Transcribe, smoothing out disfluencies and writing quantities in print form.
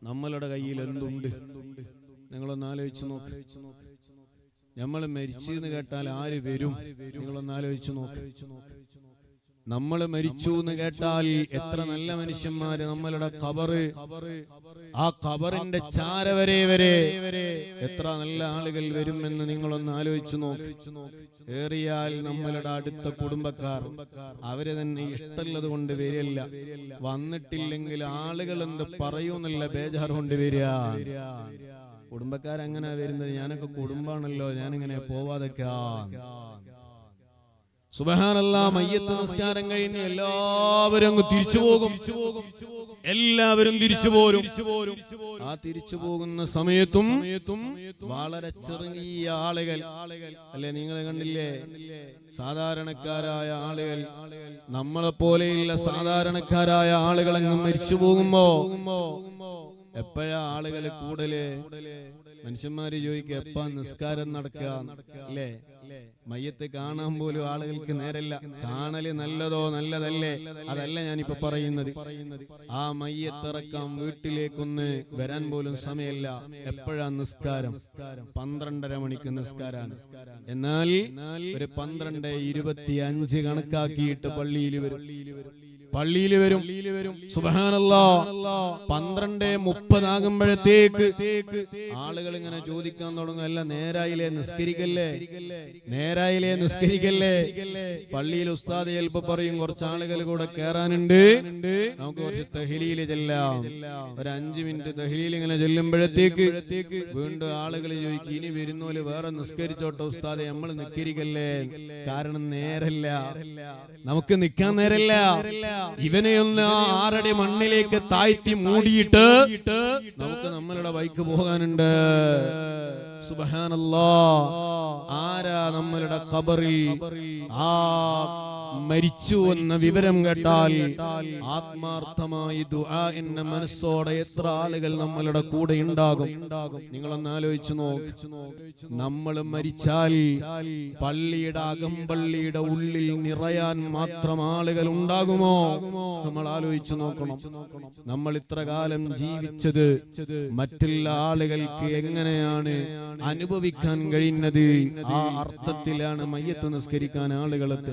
നമ്മളുടെ കയ്യിൽ എന്തുണ്ട്? നിങ്ങളൊന്ന് ആലോചിച്ചു നോക്ക്. നമ്മൾ മരിച്ചു എന്ന് കേട്ടാൽ ആര് വരും? നിങ്ങളൊന്ന് ആലോചിച്ചു നോക്ക്. നമ്മൾ മരിച്ചു എന്ന് കേട്ടാൽ എത്ര നല്ല മനുഷ്യന്മാര് നമ്മളുടെ ഖബറ്, ആ ഖബറിന്റെ ചാര വരെ എത്ര നല്ല ആളുകൾ വരുമെന്ന് നിങ്ങളൊന്ന് ആലോചിച്ചു നോക്ക്. ഏറിയാൽ നമ്മളുടെ അടുത്ത കുടുംബക്കാർ, അവര് തന്നെ ഇഷ്ടമുള്ളത് കൊണ്ട് വരില്ല. വന്നിട്ടില്ലെങ്കിൽ ആളുകൾ എന്ത് പറയൂന്നുള്ള ബേജാറ് കൊണ്ട് വരിക. കുടുംബക്കാരങ്ങനെ വരുന്നത്. ഞാനൊക്കെ കുടുംബാണല്ലോ, ഞാനിങ്ങനെ പോവാതൊക്കെ. സുബ്ഹാനല്ലാഹ്, മയ്യത്ത് നിസ്കാരം കഴിഞ്ഞ് എല്ലാവരും അങ്ങ് തിരിച്ചു പോകും. എല്ലാവരും തിരിച്ചു പോരും. ആ തിരിച്ചു പോകുന്ന സമയത്തും വളരെ ചെറിയ ആളുകൾ അല്ലെ, നിങ്ങൾ കണ്ടില്ലേ? സാധാരണക്കാരായ ആളുകൾ, നമ്മളെ പോലെയുള്ള സാധാരണക്കാരായ ആളുകൾ അങ്ങ് മരിച്ചു പോകുമ്പോ എപ്പോഴാ ആളുകൾ കൂടല്? മനുഷ്യന്മാര് ചോദിക്കുക, എപ്പാ നിസ്കാരം നടക്കുക അല്ലേ? മയ്യത്ത് കാണാൻ പോലും ആളുകൾക്ക് നേരല്ല. കാണല് നല്ലതോ നല്ലതല്ലേ, അതല്ല ഞാനിപ്പോ പറയുന്നത്. ആ മയ്യത്തിറക്കാം വീട്ടിലേക്കൊന്ന് വരാൻ പോലും സമയമില്ല. എപ്പോഴാ നിസ്കാരം? 12:30 മണിക്ക് നിസ്കാരാണ്. എന്നാൽ ഒരു 12:25 കണക്കാക്കിയിട്ട് പള്ളിയിൽ വരും. സുബ്ഹാനല്ലാഹ്, 12:30 ആകുമ്പോഴത്തേക്ക് ആളുകൾ ഇങ്ങനെ ചോദിക്കാൻ തുടങ്ങും, അല്ല നേരായില്ലേ നിസ്കരിക്കല്ലേ? പള്ളിയിൽ ഉസ്താദ് ചിലപ്പോ പറയും, കുറച്ച് ആളുകൾ കൂടെ കേറാനുണ്ട്, നമുക്ക് കുറച്ച് തഹ്ലീൽ ചെല്ലാം. ഒരു 5 മിനിറ്റ് തഹ്ലീൽ ഇങ്ങനെ ചെല്ലുമ്പോഴത്തേക്ക് വീണ്ടും ആളുകൾ ചോദിക്കും, ഇനി വരുന്നോല് വേറെ നിസ്കരിച്ചോട്ടെ ഉസ്താദെ, നമ്മൾ നിസ്കരിക്കല്ലേ? കാരണം നേരല്ല, നമുക്ക് നിൽക്കാൻ നേരല്ല. ഇവനെയൊന്ന് 6 അടി മണ്ണിലേക്ക് താഴ്ത്തി മൂടിയിട്ട് നമുക്ക് നമ്മളുടെ വഴിക്ക് പോകാനുണ്ട്. സുബ്ഹാനല്ലാഹ്, ആരാ നമ്മളുടെ ഖബറിൽ ആ മരിച്ചു എന്ന വിവരം കേട്ടാൽ ആത്മാർത്ഥമായി ദുആ എന്ന മനസ്സോടെ എത്ര ആളുകൾ നമ്മളുടെ കൂടെ ഉണ്ടാകും? നിങ്ങളൊന്ന് ആലോചിച്ചു നോക്ക്. നമ്മൾ മരിച്ചാൽ പള്ളിയുടെ അകമ്പള്ളിയുടെ ഉള്ളിൽ നിറയാൻ മാത്രം ആളുകൾ ഉണ്ടാകുമോ? നമ്മൾ ആലോചിച്ചു നോക്കണം. നമ്മൾ ഇത്ര കാലം ജീവിച്ചത് മറ്റുള്ള ആളുകൾക്ക് എങ്ങനെയാണ് അനുഭവിക്കാൻ കഴിയുന്നത്? ആ അർത്ഥത്തിലാണ് മയ്യത്ത് നിസ്കരിക്കാൻ ആളുകളെത്തി.